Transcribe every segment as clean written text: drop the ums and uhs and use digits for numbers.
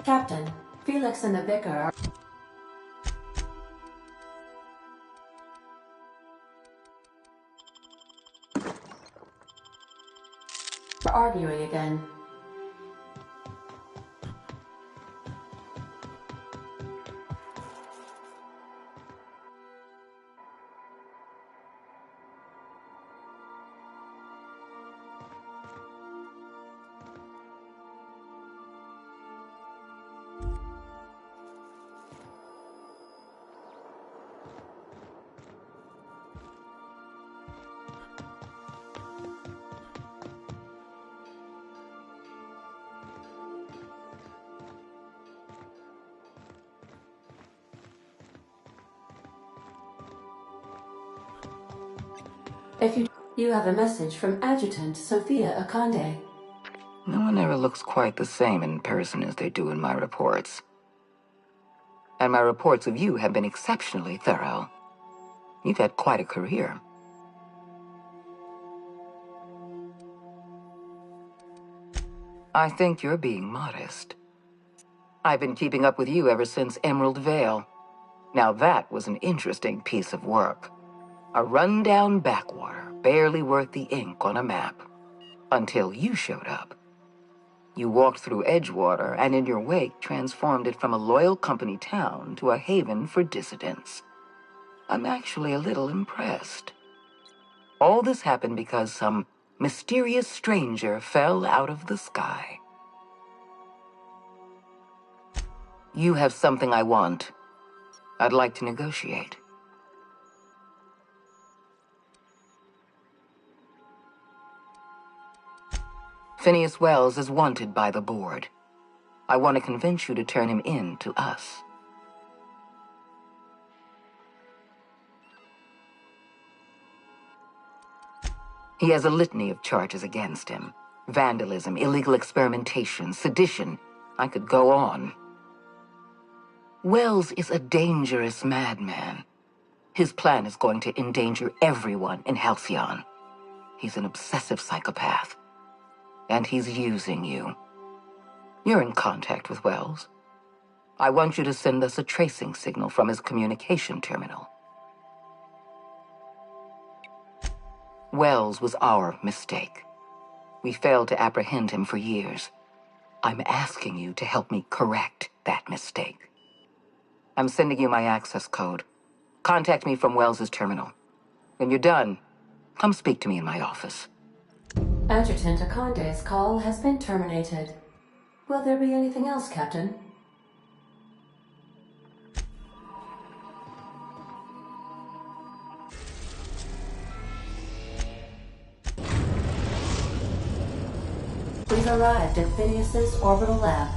Captain, Felix and the Vicar are arguing again. You have a message from Adjutant Sophia Akande. No one ever looks quite the same in person as they do in my reports. And my reports of you have been exceptionally thorough. You've had quite a career. I think you're being modest. I've been keeping up with you ever since Emerald Vale. Now that was an interesting piece of work. A rundown backwater, barely worth the ink on a map. Until you showed up. You walked through Edgewater and in your wake transformed it from a loyal company town to a haven for dissidents. I'm actually a little impressed. All this happened because some mysterious stranger fell out of the sky. You have something I want. I'd like to negotiate. Phineas Wells is wanted by the board. I want to convince you to turn him in to us. He has a litany of charges against him. Vandalism, illegal experimentation, sedition. I could go on. Wells is a dangerous madman. His plan is going to endanger everyone in Halcyon. He's an obsessive psychopath. And he's using you. You're in contact with Wells. I want you to send us a tracing signal from his communication terminal. Wells was our mistake. We failed to apprehend him for years. I'm asking you to help me correct that mistake. I'm sending you my access code. Contact me from Wells's terminal. When you're done, come speak to me in my office. Adjutant Akande's call has been terminated. Will there be anything else, Captain? We've arrived at Phineas's orbital lab.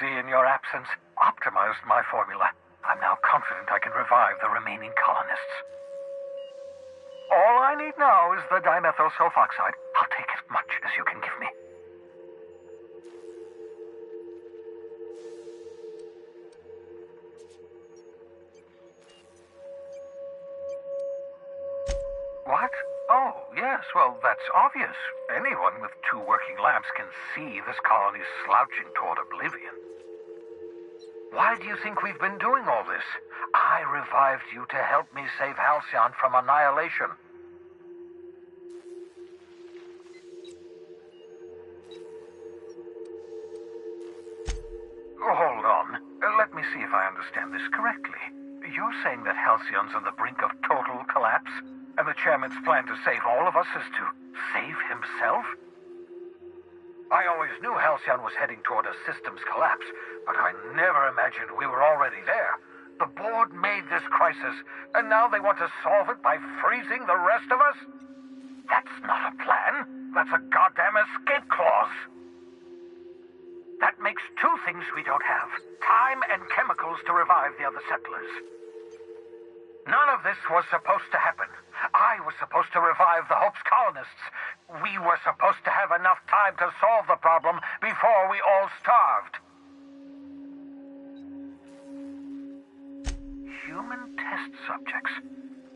busy in your absence, optimized my formula. I'm now confident I can revive the remaining colonists. All I need now is the dimethyl sulfoxide. I'll take as much as you can give me. What? Oh, yes, well, that's obvious. Anyone with 2 working lamps can see this colony's slouching toward oblivion. Why do you think we've been doing all this? I revived you to help me save Halcyon from annihilation. Hold on. Let me see if I understand this correctly. You're saying that Halcyon's on the brink of total collapse? And the chairman's plan to save all of us is to save himself? I always knew Halcyon was heading toward a systems collapse, but I never imagined we were already there. The board made this crisis, and now they want to solve it by freezing the rest of us? That's not a plan. That's a goddamn escape clause. That makes 2 things we don't have. Time and chemicals to revive the other settlers. None of this was supposed to happen. I was supposed to revive the Hope's colonists. We were supposed to have enough time to solve the problem before we all starved. Human test subjects?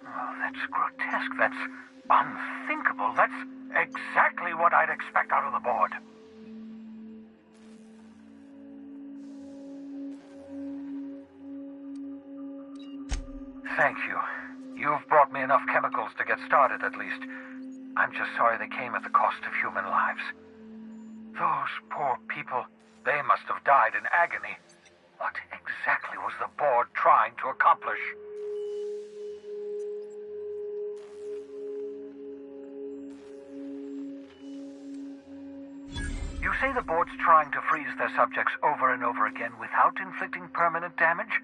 Oh, that's grotesque. That's unthinkable. That's exactly what I'd expect out of the board. Thank you. You've brought me enough chemicals to get started, at least. I'm just sorry they came at the cost of human lives. Those poor people, they must have died in agony. What exactly was the board trying to accomplish? You say the board's trying to freeze their subjects over and over again without inflicting permanent damage?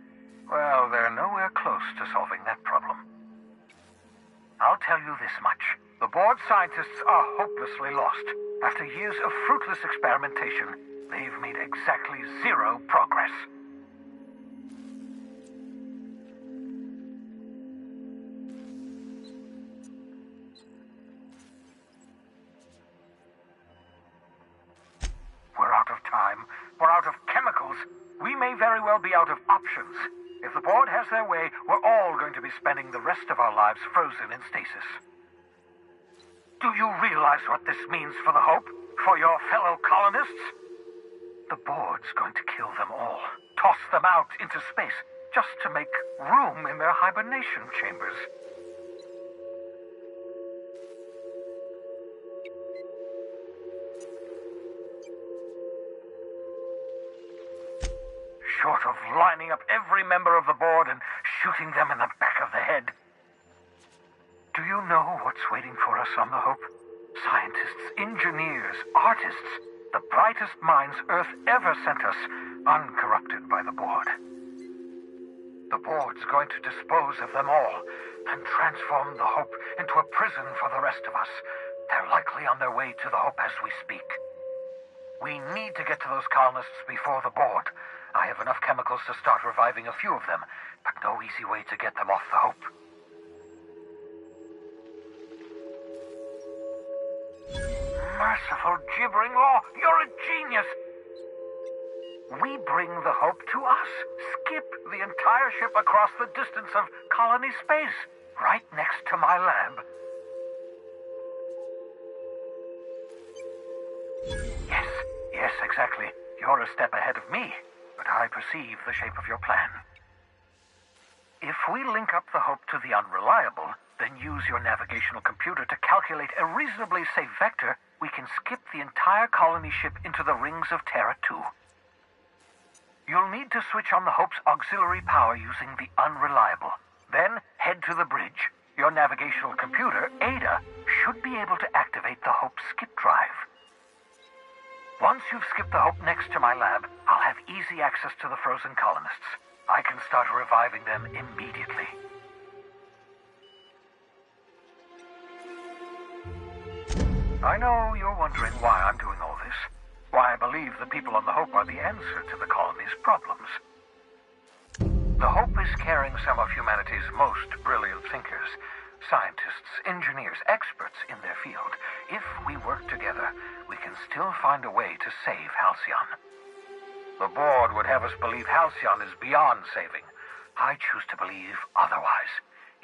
Well, they're nowhere close to solving that problem. I'll tell you this much. The board scientists are hopelessly lost. After years of fruitless experimentation, they've made exactly 0 progress. We're out of time. We're out of chemicals. We may very well be out of options. If the board has their way, we're all going to be spending the rest of our lives frozen in stasis. Do you realize what this means for the Hope? For your fellow colonists? The board's going to kill them all. Toss them out into space, just to make room in their hibernation chambers. Short of lining up every member of the board and shooting them in the back of the head. Do you know what's waiting for us on the Hope? Scientists, engineers, artists, the brightest minds Earth ever sent us, uncorrupted by the board. The board's going to dispose of them all and transform the Hope into a prison for the rest of us. They're likely on their way to the Hope as we speak. We need to get to those colonists before the board. I have enough chemicals to start reviving a few of them, but no easy way to get them off the Hope. Merciful gibbering law, you're a genius! We bring the Hope to us, skip the entire ship across the distance of colony space, right next to my lab. Yes, exactly. You're a step ahead of me. But I perceive the shape of your plan. If we link up the Hope to the Unreliable, then use your navigational computer to calculate a reasonably safe vector, we can skip the entire colony ship into the rings of Terra 2. You'll need to switch on the Hope's auxiliary power using the Unreliable. Then head to the bridge. Your navigational computer, Ada, should be able to activate the Hope's skip drive. Once you've skipped the Hope next to my lab, I'll have easy access to the frozen colonists. I can start reviving them immediately. I know you're wondering why I'm doing all this. why I believe the people on the Hope are the answer to the colony's problems. The Hope is carrying some of humanity's most brilliant thinkers, scientists, engineers, experts in their field. If we work together, we can still find a way to save Halcyon. The board would have us believe Halcyon is beyond saving. I choose to believe otherwise.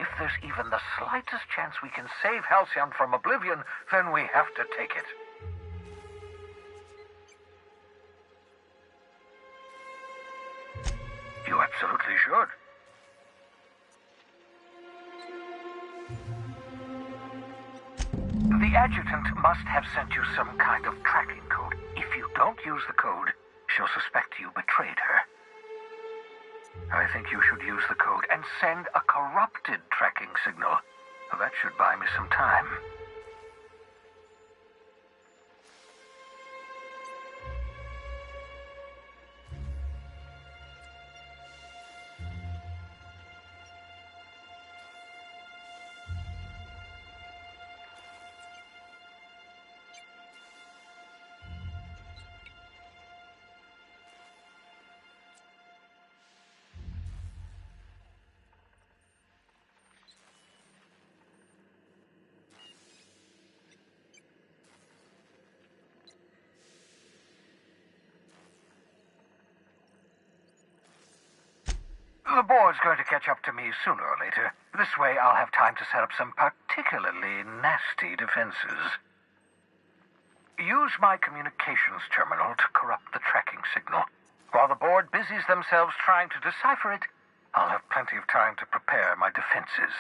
If there's even the slightest chance we can save Halcyon from oblivion, then we have to take it. You absolutely should. The adjutant must have sent you some kind of tracking code. If you don't use the code, she'll suspect you betrayed her. I think you should use the code and send a corrupted tracking signal. That should buy me some time. The board's going to catch up to me sooner or later. This way I'll have time to set up some particularly nasty defenses. Use my communications terminal to corrupt the tracking signal. While the board busies themselves trying to decipher it, I'll have plenty of time to prepare my defenses.